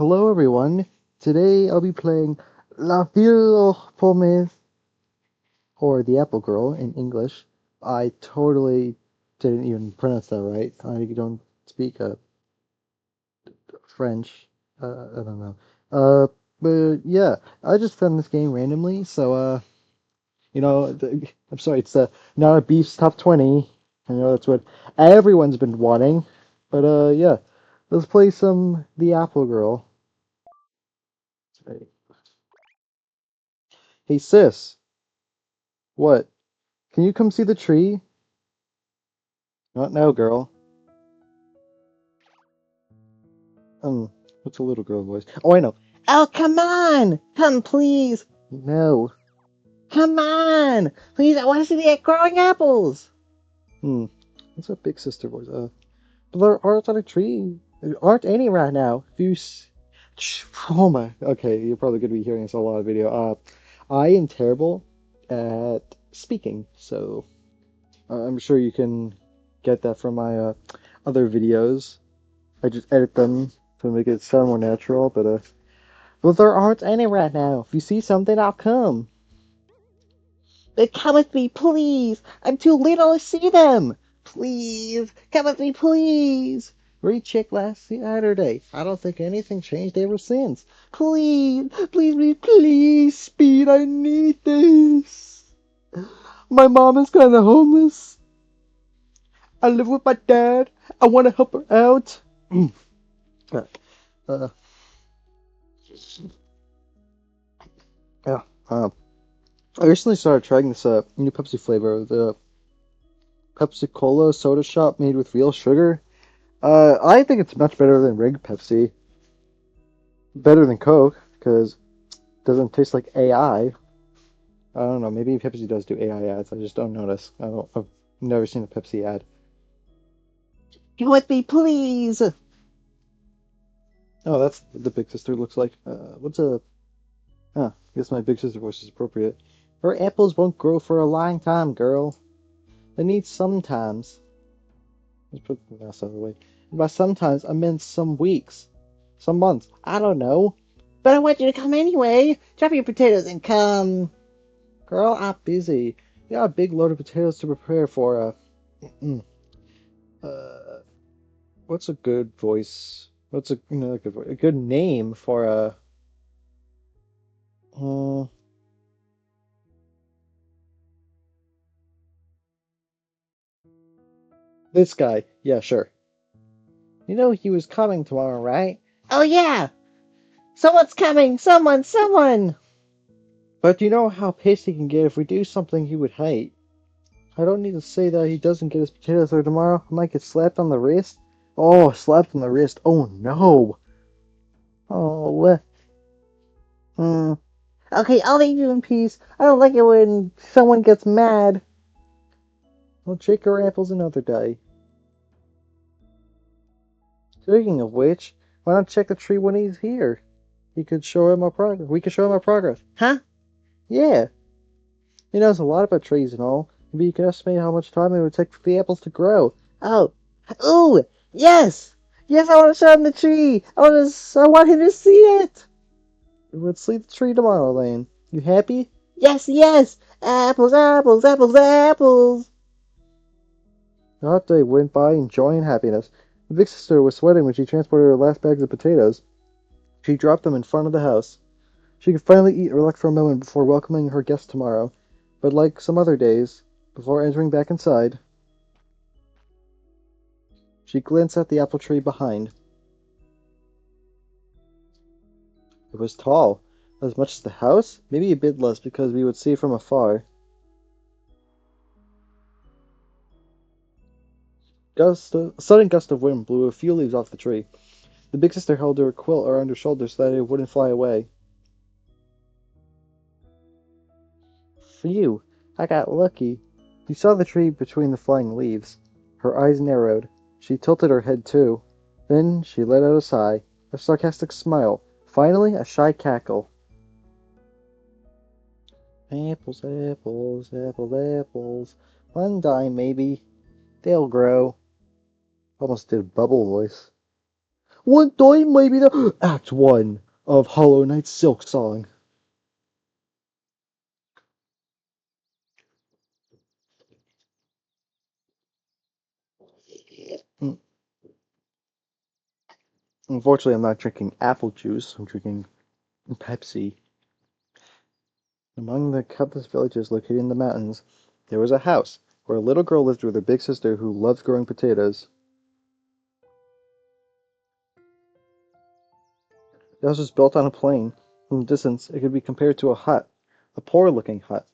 Hello everyone. Today I'll be playing La Ville Pomme, or the Apple Girl in English. I totally didn't even pronounce that right. I don't speak French. I don't know. Uh, but yeah, I just found this game randomly, so I'm sorry, it's not a Beef's Top 20. I know that's what everyone's been wanting, but yeah, let's play some The Apple Girl. Hey sis, what? Can you come see the tree? Not now, girl. What's a little girl voice? Oh, I know. Oh, come on! Come, please! No. Come on! Please, I want to see the growing apples! Hmm. What's that big sister voice? But there aren't on a tree. There aren't any right now. If you oh my. Okay, you're probably going to be hearing this a lot of video. I am terrible at speaking, so I'm sure you can get that from my other videos. I just edit them to make it sound more natural, but there aren't any right now. If you see something, I'll come. But come with me, please. I'm too little to see them. Please, come with me, please. Recheck last Saturday. I don't think anything changed ever since. Please, please, please, please, Speed, I need this. My mom is kind of homeless. I live with my dad. I want to help her out. uh, uh, yeah. I recently started trying this new Pepsi flavor, the Pepsi Cola soda shop made with real sugar. I think it's much better than rigged Pepsi. Better than Coke, because it doesn't taste like AI. I don't know, maybe Pepsi does do AI ads, I just don't notice. I've never seen a Pepsi ad. Come with me, please! Oh, that's what the big sister looks like. What's a... Huh, I guess my big sister voice is appropriate. Her apples won't grow for a long time, girl. They need sometimes. Let's put the mouse out of the way. And by sometimes, I meant some weeks. Some months. I don't know. But I want you to come anyway. Drop your potatoes and come. Girl, I'm busy. You got a big load of potatoes to prepare for mm, uh what's a good voice? What's a good voice? A good name for uh this guy. Yeah, sure. You know he was coming tomorrow, right? Oh yeah. Someone's coming. Someone. But you know how pissed he can get if we do something he would hate. I don't need to say that he doesn't get his potatoes there tomorrow. I might get slapped on the wrist. Oh, slapped on the wrist. Oh no. Oh, hmm. Okay, I'll leave you in peace. I don't like it when someone gets mad. Well, check our apples another day. Speaking of which, why not check the tree when he's here? He could show him our progress. We could show him our progress. Huh? Yeah. He knows a lot about trees and all. Maybe you can estimate how much time it would take for the apples to grow. Oh. Ooh! Yes! Yes, I want to show him the tree! I want him to see it! Let's see the tree tomorrow, Lane. You happy? Yes, yes! Apples, apples, apples, apples! The hot day went by in joy and happiness. The big sister was sweating when she transported her last bags of potatoes. She dropped them in front of the house. She could finally eat and relax for a moment before welcoming her guests tomorrow. But like some other days, before entering back inside, she glanced at the apple tree behind. It was tall, as much as the house, maybe a bit less because we would see it from afar. A sudden gust of wind blew a few leaves off the tree. The big sister held her quilt around her shoulders so that it wouldn't fly away. Phew, I got lucky. She saw the tree between the flying leaves. Her eyes narrowed. She tilted her head too. Then she let out a sigh, a sarcastic smile, finally a shy cackle. Apples, apples, apples, apples. One dime, maybe. They'll grow. Almost did a bubble voice. One time maybe the Act 1 of Hollow Knight's Silk Song. Mm, Unfortunately, I'm not drinking apple juice. I'm drinking Pepsi. Among the countless villages located in the mountains, there was a house where a little girl lived with her big sister who loved growing potatoes. The house was built on a plain. From a distance, it could be compared to a hut, a poor-looking hut.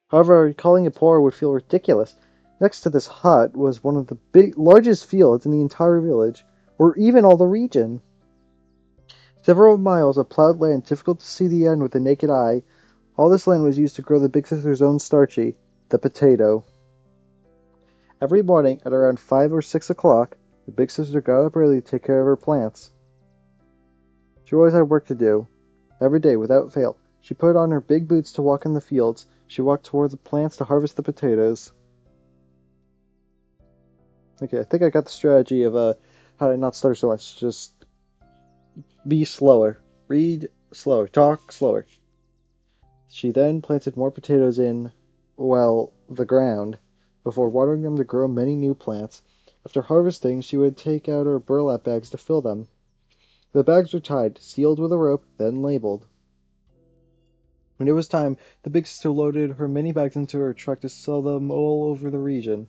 However, calling it poor would feel ridiculous. Next to this hut was one of the largest fields in the entire village, or even all the region. Several miles of plowed land, difficult to see the end with the naked eye. All this land was used to grow the big sister's own starchy, the potato. Every morning at around 5 or 6 o'clock, the big sister got up early to take care of her plants. She always had work to do. Every day, without fail, she put on her big boots to walk in the fields. She walked toward the plants to harvest the potatoes. Okay, I think I got the strategy of how to not stutter so much. Just be slower. Read slower. Talk slower. She then planted more potatoes in, well, the ground, before watering them to grow many new plants. After harvesting, she would take out her burlap bags to fill them. The bags were tied, sealed with a rope, then labeled. When it was time, the big sister loaded her many bags into her truck to sell them all over the region.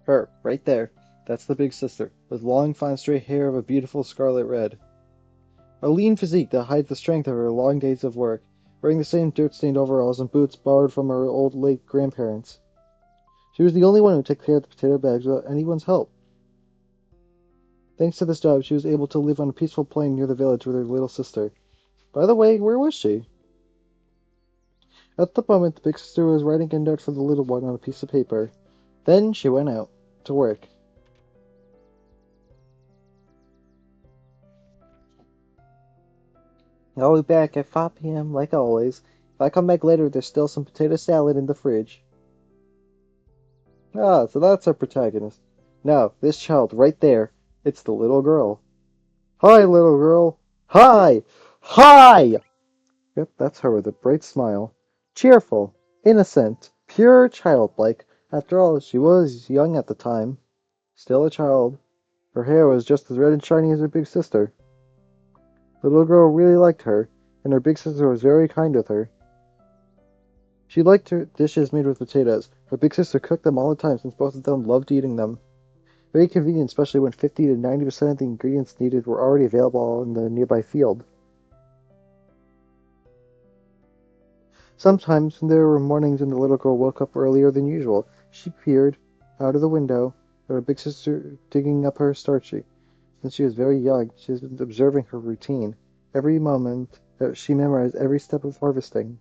Her, right there. That's the big sister, with long, fine, straight hair of a beautiful scarlet red. A lean physique that hides the strength of her long days of work, wearing the same dirt-stained overalls and boots borrowed from her old late grandparents. She was the only one who took care of the potato bags without anyone's help. Thanks to this job, she was able to live on a peaceful plain near the village with her little sister. By the way, where was she? At the moment, the big sister was writing a note for the little one on a piece of paper. Then she went out to work. I'll be back at 5 p.m. like always. If I come back later, there's still some potato salad in the fridge. Ah, so that's our protagonist. Now, this child right there, it's the little girl. Hi, little girl. Hi! Hi! Yep, that's her with a bright smile. Cheerful, innocent, pure childlike. After all, she was young at the time. Still a child. Her hair was just as red and shiny as her big sister. The little girl really liked her, and her big sister was very kind with her. She liked her dishes made with potatoes. Her big sister cooked them all the time since both of them loved eating them. Very convenient, especially when 50 to 90% of the ingredients needed were already available in the nearby field. Sometimes there were mornings when the little girl woke up earlier than usual. She peered out of the window at her big sister digging up her starchy. Since she was very young, she was observing her routine. Every moment that she memorized every step of harvesting.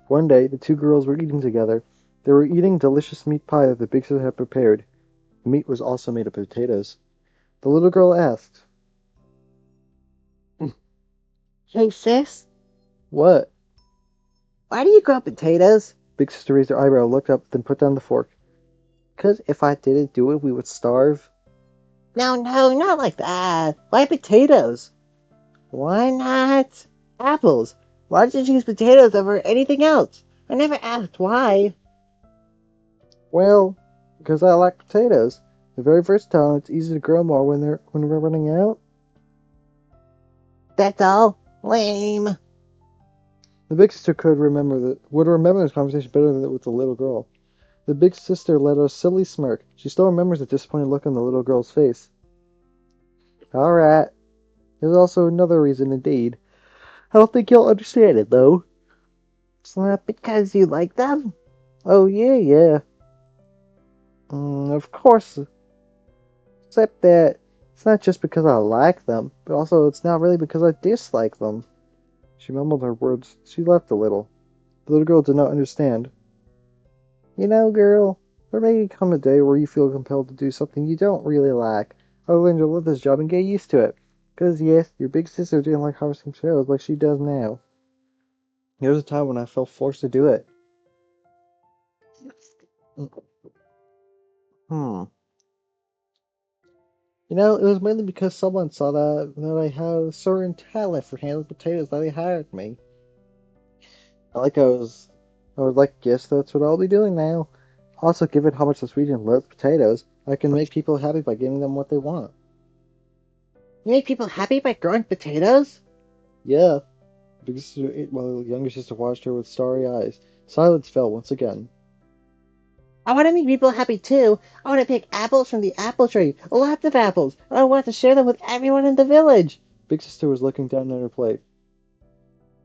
One day, the two girls were eating together. They were eating delicious meat pie that the big sister had prepared. The meat was also made of potatoes. The little girl asked, Hey, sis, "What?" why do you grow potatoes? Big sister raised her eyebrow, looked up, then put down the fork. "'Cause if I didn't do it, we would starve." No, no, not like that. Why potatoes? Why not apples? Why did you choose potatoes over anything else? I never asked why. Well, because I like potatoes. They're very versatile, and it's easy to grow more when we're running out. That's all. Lame. The big sister would remember this conversation better than with the little girl. The big sister let out a silly smirk. She still remembers the disappointed look on the little girl's face. All right. There's also another reason, indeed. I don't think you'll understand it, though. It's not because you like them. Oh, yeah, yeah. Of course. Except that it's not just because I like them, but also it's not really because I dislike them. She mumbled her words. She laughed a little. The little girl did not understand. You know, girl, there may come a day where you feel compelled to do something you don't really like, other than to live this job and get used to it. 'Cause yes, your big sister didn't like harvesting potatoes like she does now. There was a time when I felt forced to do it. Hmm. It was mainly because someone saw that I had a certain talent for handling potatoes that they hired me. I was like, yes, that's what I'll be doing now. Also, given how much this region loves potatoes, I can make people happy by giving them what they want. You make people happy by growing potatoes? Yeah, big sister ate while the younger sister watched her with starry eyes. Silence fell once again. I want to make people happy too. I want to pick apples from the apple tree, lots of apples, and I want to share them with everyone in the village. Big sister was looking down at her plate.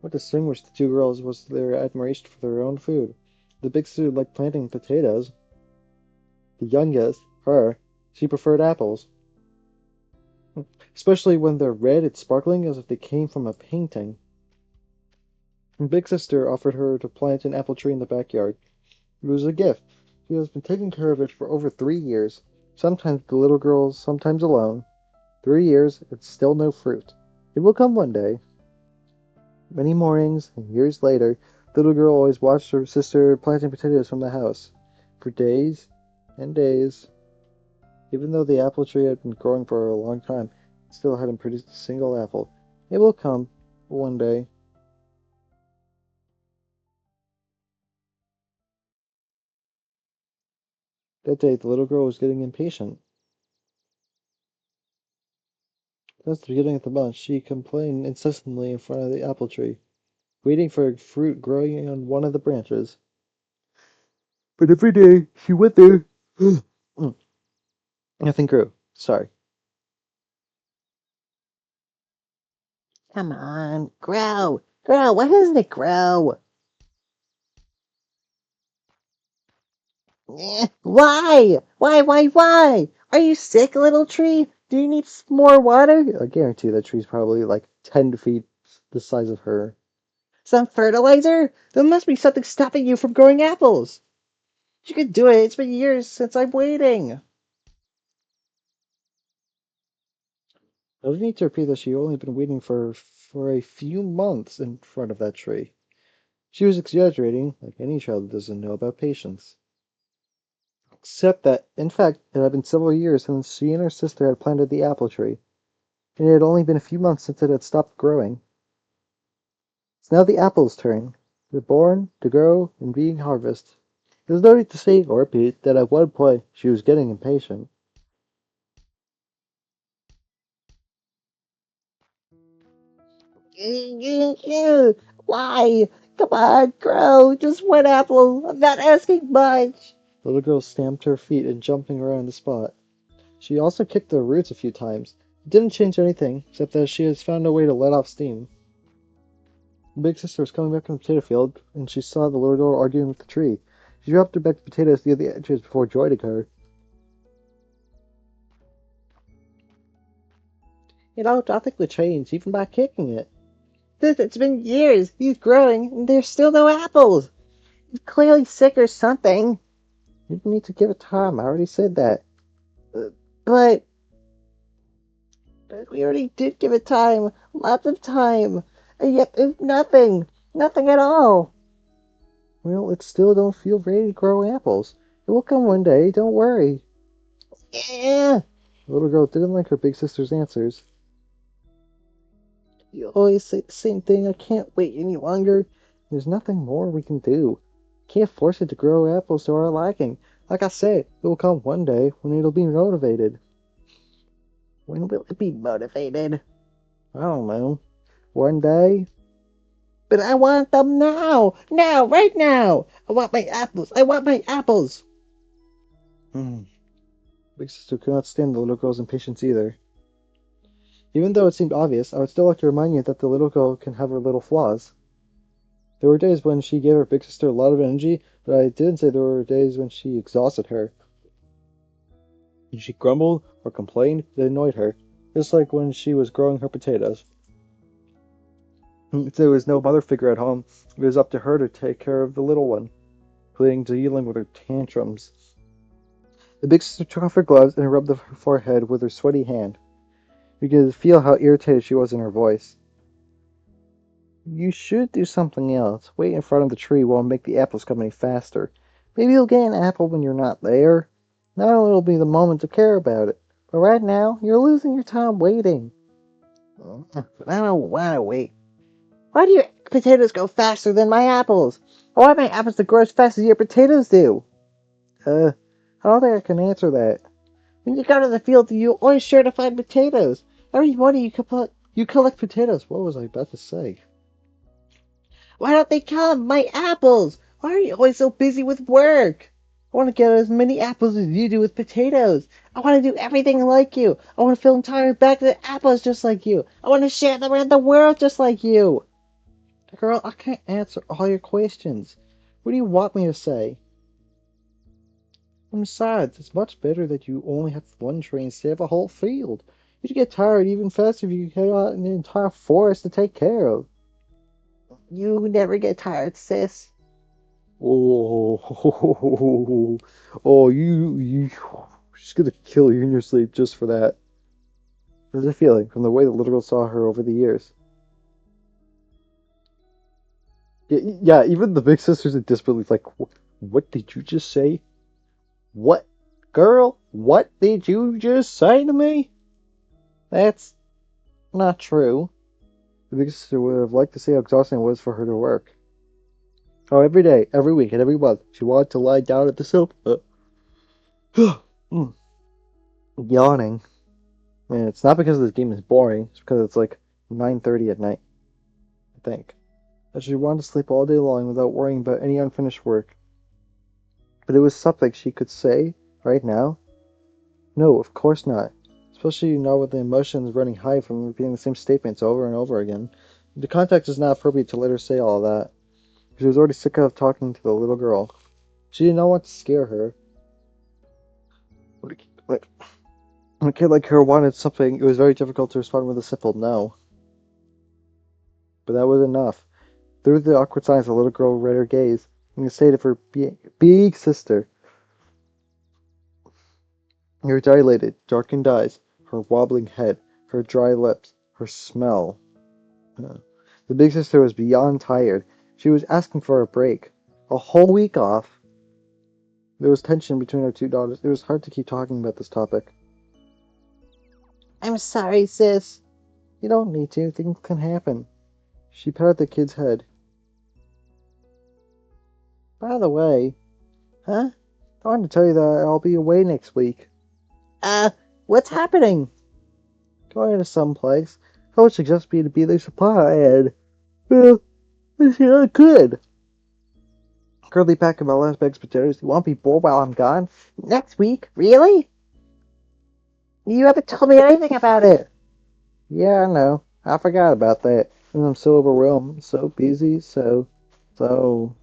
What distinguished the two girls was their admiration for their own food. The big sister liked planting potatoes. The youngest, her, she preferred apples, especially when they're red and sparkling as if they came from a painting. And big sister offered her to plant an apple tree in the backyard. It was a gift. She has been taking care of it for over 3 years. Sometimes the little girls, sometimes alone. 3 years, and still no fruit. It will come one day. Many mornings and years later, the little girl always watched her sister planting potatoes from the house. For days and days, even though the apple tree had been growing for a long time, it still hadn't produced a single apple. It will come one day. That day, the little girl was getting impatient. Since the beginning of the month, she complained incessantly in front of the apple tree, waiting for fruit growing on one of the branches. But every day she went there. Nothing grew. Sorry. Come on, grow. Grow. Why doesn't it grow? Why? Why? Are you sick, little tree? Do you need more water? I guarantee that tree's probably like 10 feet the size of her. Some fertilizer? There must be something stopping you from growing apples. You could do it. It's been years since I'm waiting. No need to repeat that she only been waiting for a few months in front of that tree. She was exaggerating, like any child that doesn't know about patience. Except that, in fact, it had been several years since she and her sister had planted the apple tree, and it had only been a few months since it had stopped growing. It's now the apple's turn. They're born, to grow, and being harvested. There's no need to say or repeat that at one point she was getting impatient. Why? Come on, grow. Just one apple. I'm not asking much. The little girl stamped her feet and jumping around the spot. She also kicked the roots a few times. It didn't change anything, except that she has found a way to let off steam. The big sister was coming back from the potato field, and she saw the little girl arguing with the tree. She dropped her bag of potatoes near the edges before joining her. Nothing would change, even by kicking it. It's been years. He's growing, and there's still no apples. He's clearly sick or something. You need to give it time. I already said that. Uh, But we already did give it time. Lots of time. And yet there's nothing. Nothing at all. Well, it still don't feel ready to grow apples. It will come one day. Don't worry. Yeah. The little girl didn't like her big sister's answers. You always say the same thing. I can't wait any longer. There's nothing more we can do. Can't force it to grow apples to our liking. Like I said, it will come one day when it'll be motivated. When will it be motivated? I don't know. One day? But I want them now. Now, right now. I want my apples. I want my apples. Hmm. Big sister could not stand the little girl's impatience either. Even though it seemed obvious, I would still like to remind you that the little girl can have her little flaws. There were days when she gave her big sister a lot of energy, but I didn't say there were days when she exhausted her. When she grumbled or complained, it annoyed her, just like when she was growing her potatoes. If there was no mother figure at home, it was up to her to take care of the little one, including dealing with her tantrums. The big sister took off her gloves and rubbed her forehead with her sweaty hand. You could feel how irritated she was in her voice. You should do something else. Wait in front of the tree while I make the apples come any faster. Maybe you'll get an apple when you're not there. Now it'll be the moment to care about it. But right now, you're losing your time waiting. But I don't want to wait. Why do your potatoes go faster than my apples? Why are my apples to grow as fast as your potatoes do? I don't think I can answer that. When you go to the field, you always sure to find potatoes. Every morning you collect potatoes. What was I about to say? Why don't they come? My apples! Why are you always so busy with work? I want to get as many apples as you do with potatoes. I want to do everything like you. I want to fill entire bags of apples just like you. I want to share them around the world just like you. Girl, I can't answer all your questions. What do you want me to say? And besides, it's much better that you only have one tree instead of a whole field. You'd get tired even faster if you had an entire forest to take care of. You never get tired, sis. Oh, oh, she's gonna kill you in your sleep just for that. There's a feeling from the way the little girl saw her over the years. Yeah, even the big sisters in disbelief, like, what did you just say? What, girl? What did you just say to me? That's not true. The big sister would have liked to see how exhausting it was for her to work. Oh, every day, every week, and every month, she wanted to lie down at the sofa. Mm, yawning. And it's not because this game is boring, it's because it's like 9:30 at night, I think. That she wanted to sleep all day long without worrying about any unfinished work. But it was something she could say right now? No, of course not. Especially not with the emotions running high from repeating the same statements over and over again. The context is not appropriate to let her say all that. She was already sick of talking to the little girl. She did not want to scare her. When a kid like her wanted something, it was very difficult to respond with a simple no. But that was enough. Through the awkward silence, the little girl read her gaze, in the state of her big sister. Her dilated, darkened eyes, her wobbling head, her dry lips, her smell. The big sister was beyond tired. She was asking for a break. A whole week off. There was tension between her two daughters. It was hard to keep talking about this topic. I'm sorry, sis. You don't need to. Things can happen. She patted the kid's head. By the way, huh? I wanted to tell you that I'll be away next week. Uh, what's happening? Going to someplace. I would suggest me to be their supply ad. Well, it's not good. Currently packing my last bags of potatoes. You won't be bored while I'm gone? Next week? Really? You haven't told me anything about it. Yeah, I know. I forgot about that. And I'm so overwhelmed, so busy, so. Ugh!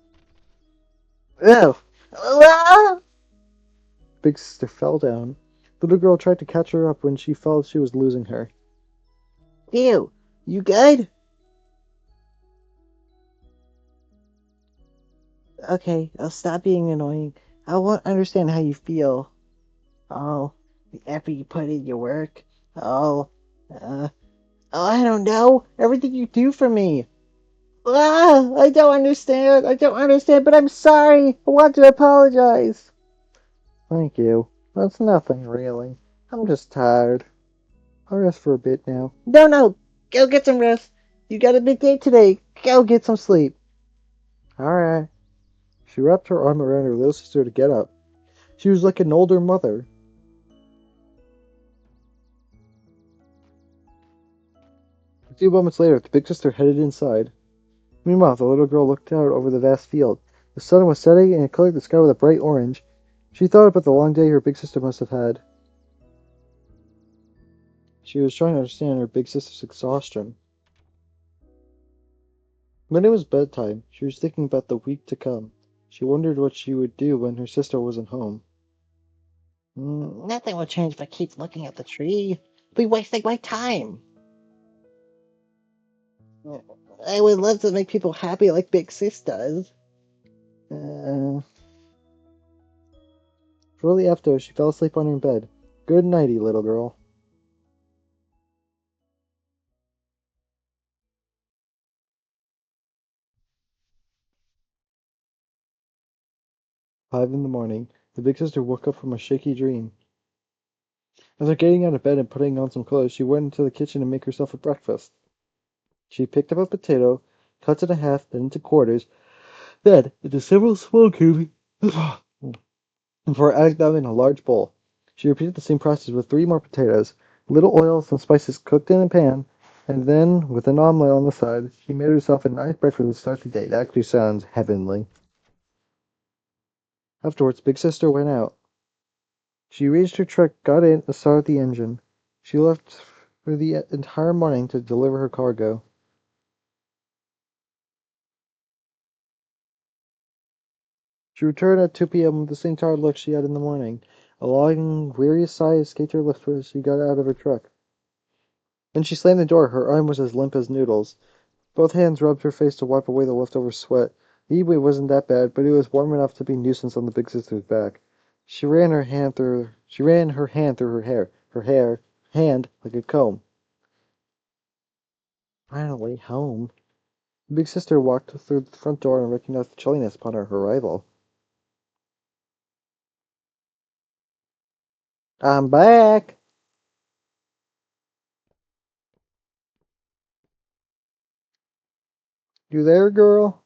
Ah! Big sister fell down. The little girl tried to catch her up when she felt she was losing her. Ew, you good? Okay, I'll stop being annoying. I won't understand how you feel. Oh, the effort you put in your work. Oh, uh, oh, I don't know. Everything you do for me. Ah, I don't understand. I don't understand, but I'm sorry. I want to apologize. Thank you. That's nothing, really. I'm just tired. I'll rest for a bit now. No, no. Go get some rest. You got a big day today. Go get some sleep. All right. She wrapped her arm around her little sister to get up. She was like an older mother. A few moments later, the big sister headed inside. Meanwhile, the little girl looked out over the vast field. The sun was setting and it colored the sky with a bright orange. She thought about the long day her big sister must have had. She was trying to understand her big sister's exhaustion. When it was bedtime, she was thinking about the week to come. She wondered what she would do when her sister wasn't home. Nothing will change if I keep looking at the tree. I'll be wasting my time. I would love to make people happy like Big Sis does. Uh, Shortly after, she fell asleep on her bed. Good nighty, little girl. 5 in the morning. The big sister woke up from a shaky dream. After getting out of bed and putting on some clothes, she went into the kitchen to make herself a breakfast. She picked up a potato, cut it in half, then into quarters, then into several small cubes, before adding them in a large bowl. She repeated the same process with 3 more potatoes, little oil, some spices cooked in a pan, and then, with an omelet on the side, she made herself a nice breakfast to start the day. That actually sounds heavenly. Afterwards, Big Sister went out. She reached her truck, got in, and started the engine. She left for the entire morning to deliver her cargo. She returned at 2 p.m. with the same tired look she had in the morning. A long, weary sigh escaped her lips as she got out of her truck. When she slammed the door, her arm was as limp as noodles. Both hands rubbed her face to wipe away the leftover sweat. The heat wave wasn't that bad, but it was warm enough to be a nuisance on the big sister's back. She ran her hand through her hand like a comb. Finally home. The big sister walked through the front door and recognized the chilliness upon her arrival. I'm back. You there, girl?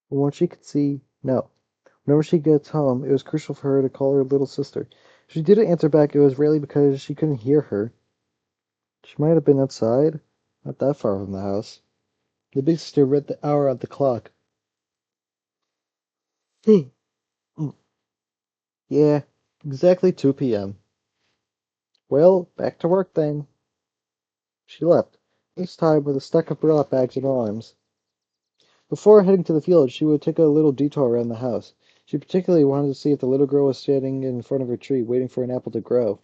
From what she could see, no. Whenever she gets home, it was crucial for her to call her little sister. If she didn't answer back, it was rarely because she couldn't hear her. She might have been outside, not that far from the house. The big sister read the hour on the clock. Hmm. Yeah, exactly 2 p.m. Well, back to work then. She left, this time with a stack of burlap bags in her arms. Before heading to the field, she would take a little detour around the house. She particularly wanted to see if the little girl was standing in front of her tree, waiting for an apple to grow.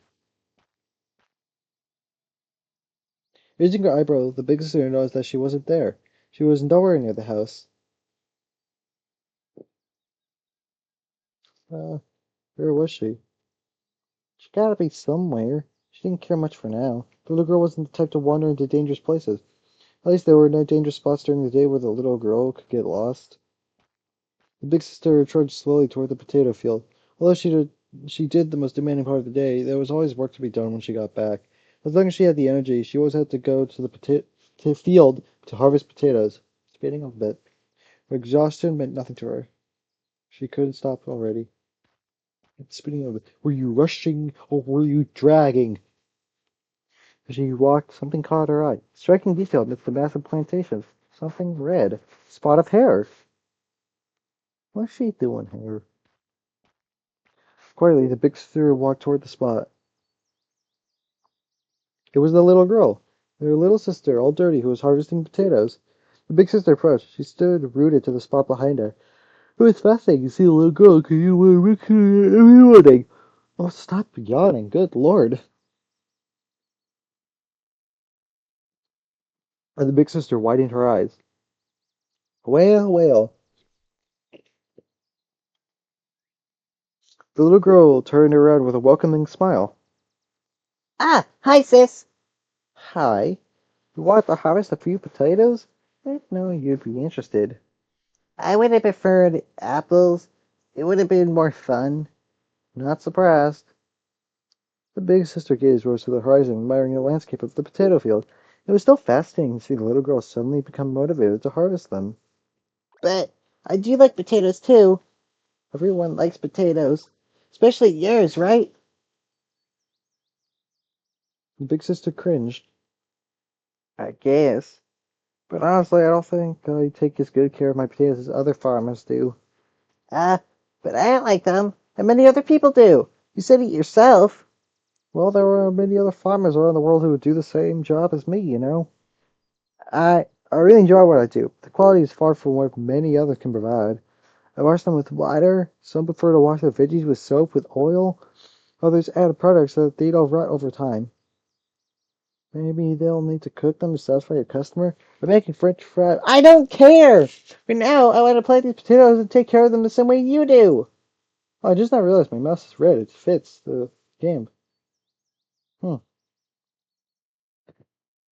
Raising her eyebrow, the big sister noticed that she wasn't there. She was nowhere near the house. Uh, where was she? She gotta be somewhere. She didn't care much for now. The little girl wasn't the type to wander into dangerous places. At least there were no dangerous spots during the day where the little girl could get lost. The big sister trudged slowly toward the potato field. Although she did the most demanding part of the day, there was always work to be done when she got back. As long as she had the energy, she always had to go to the field to harvest potatoes. Speeding up a bit. Her exhaustion meant nothing to her. She couldn't stop already. Speeding up a bit. Were you rushing or were you dragging? As she walked, something caught her eye. Striking detail amidst the massive plantations. Something red. Spot of hair. What's she doing here? Quietly, the big sister walked toward the spot. It was the little girl, their little sister, all dirty, who was harvesting potatoes. The big sister approached. She stood rooted to the spot behind her. It was fascinating to see the little girl because you were every morning. Oh, stop yawning. Good Lord. And the big sister widened her eyes. Well, well. The little girl turned around with a welcoming smile. Ah, hi, sis. Hi. You want to harvest a few potatoes? I didn't know you'd be interested. I would have preferred apples. It would have been more fun. Not surprised. The big sister gaze rose to the horizon, admiring the landscape of the potato field. It was still fascinating to see the little girl suddenly become motivated to harvest them. But I do like potatoes too. Everyone likes potatoes. Especially yours, right? The big sister cringed. I guess. But honestly, I don't think I take as good care of my potatoes as other farmers do. Uh, but I don't like them. And many other people do. You said it yourself. Well, there are many other farmers around the world who would do the same job as me. I really enjoy what I do. The quality is far from what many others can provide. I wash them with water. Some prefer to wash their veggies with soap with oil. Others add products so that they don't rot over time. Maybe they'll need to cook them to satisfy a customer. But making French fries. I don't care! For now, I want to plant these potatoes and take care of them the same way you do. Oh, I just now realized my mouse is red. It fits the game. Hmm.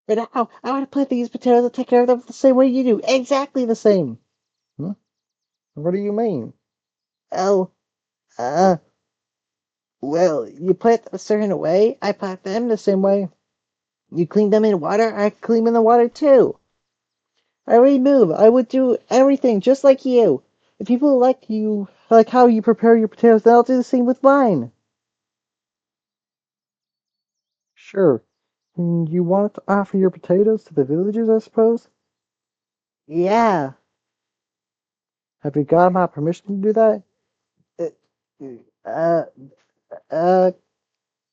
But now, I want to plant these potatoes and take care of them the same way you do. Exactly the same. Hmm? What do you mean? Oh, uh, well, you plant them a certain way, I plant them the same way. You clean them in water, I clean them in the water too. Every move, I would do everything just like you. If people like you, like how you prepare your potatoes, then I'll do the same with mine. Sure. You want to offer your potatoes to the villagers, I suppose? Yeah. Have you got my permission to do that? Uh, uh, uh,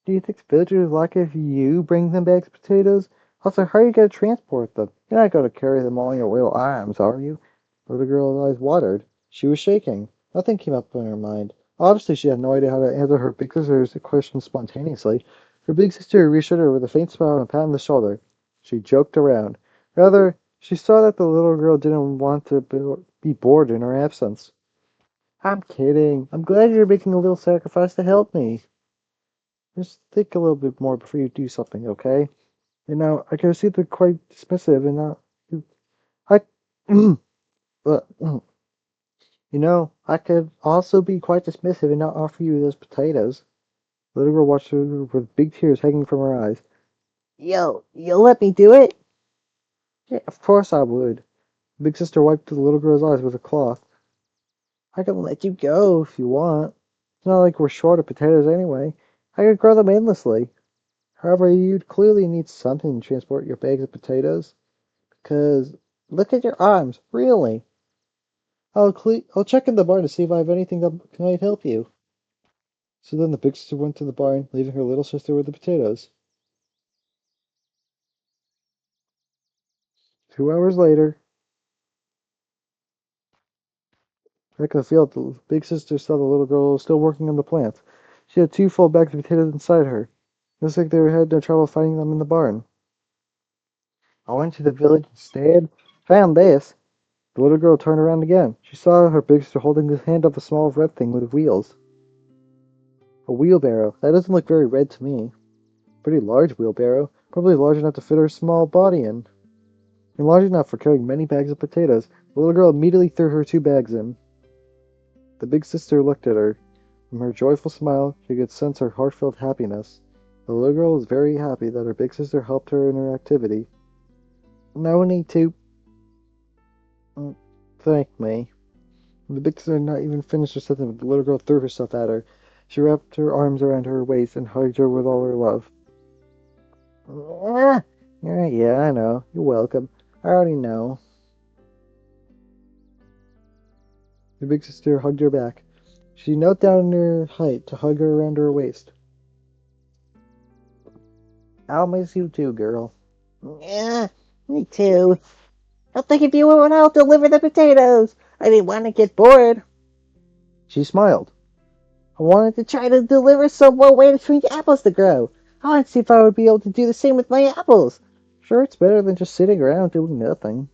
Do you think the villagers like it if you bring them bags of potatoes? Also, how are you going to transport them? You're not going to carry them all in your little arms, are you? The little girl's eyes watered. She was shaking. Nothing came up in her mind. Obviously, she had no idea how to answer her big sister's question spontaneously. Her big sister reassured her with a faint smile and a pat on the shoulder. She joked around. Rather, she saw that the little girl didn't want to be bored in her absence. I'm kidding. I'm glad you're making a little sacrifice to help me. Just think a little bit more before you do something, okay? I can see they're quite dismissive and not. I, but, I could also be quite dismissive and not offer you those potatoes. The little girl watched her with big tears hanging from her eyes. you'll let me do it? Yeah, of course I would. Big sister wiped the little girl's eyes with a cloth. I can let you go if you want. It's not like we're short of potatoes anyway. I could grow them endlessly. However, you'd clearly need something to transport your bags of potatoes. Because look at your arms, really. I'll check in the barn to see if I have anything that might help you. So then the big sister went to the barn, leaving her little sister with the potatoes. 2 hours later, back in the field, the big sister saw the little girl still working on the plants. She had two full bags of potatoes inside her. It looks like they had no trouble finding them in the barn. I went to the village instead. Found this. The little girl turned around again. She saw her big sister holding the hand of a small red thing with wheels. A wheelbarrow. That doesn't look very red to me. Pretty large wheelbarrow, probably large enough to fit her small body in, and large enough for carrying many bags of potatoes. The little girl immediately threw her 2 bags in. The big sister looked at her. From her joyful smile, she could sense her heartfelt happiness. The little girl was very happy that her big sister helped her in her activity. No need to thank me. The big sister had not even finished her sentence when the little girl threw herself at her. She wrapped her arms around her waist and hugged her with all her love. Ah, yeah, I know. You're welcome. I already know. The big sister hugged her back. She knelt down in her height to hug her around her waist. I'll miss you too, girl. Yeah, me too. I'll think if you would help deliver the potatoes. I didn't want to get bored. She smiled. I wanted to try to deliver some more way for the apples to grow. I wanted to see if I would be able to do the same with my apples. Sure, it's better than just sitting around doing nothing.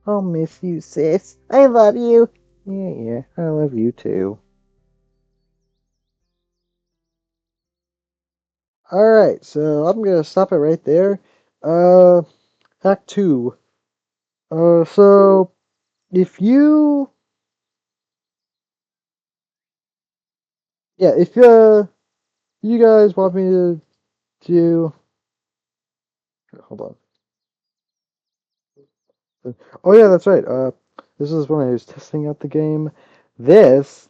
I'll miss you, sis. I love you. Yeah, I love you too. Alright, so I'm gonna stop it right there. Uh, Act 2. So, if you, if you guys want me to do, hold on. Oh yeah, that's right. This is when I was testing out the game. This,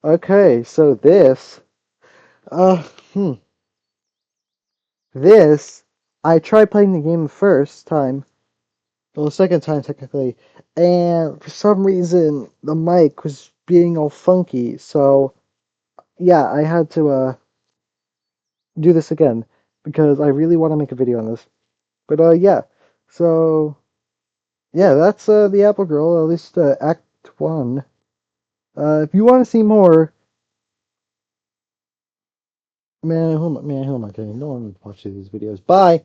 okay, so uh, hmm, this, I tried playing the game the first time, well, the second time technically, and for some reason the mic was being all funky, so yeah, I had to do this again because I really want to make a video on this. But yeah, so yeah, that's the Apple Girl, at least Act 1. If you want to see more, man, who am I kidding? No one watches these videos. Bye!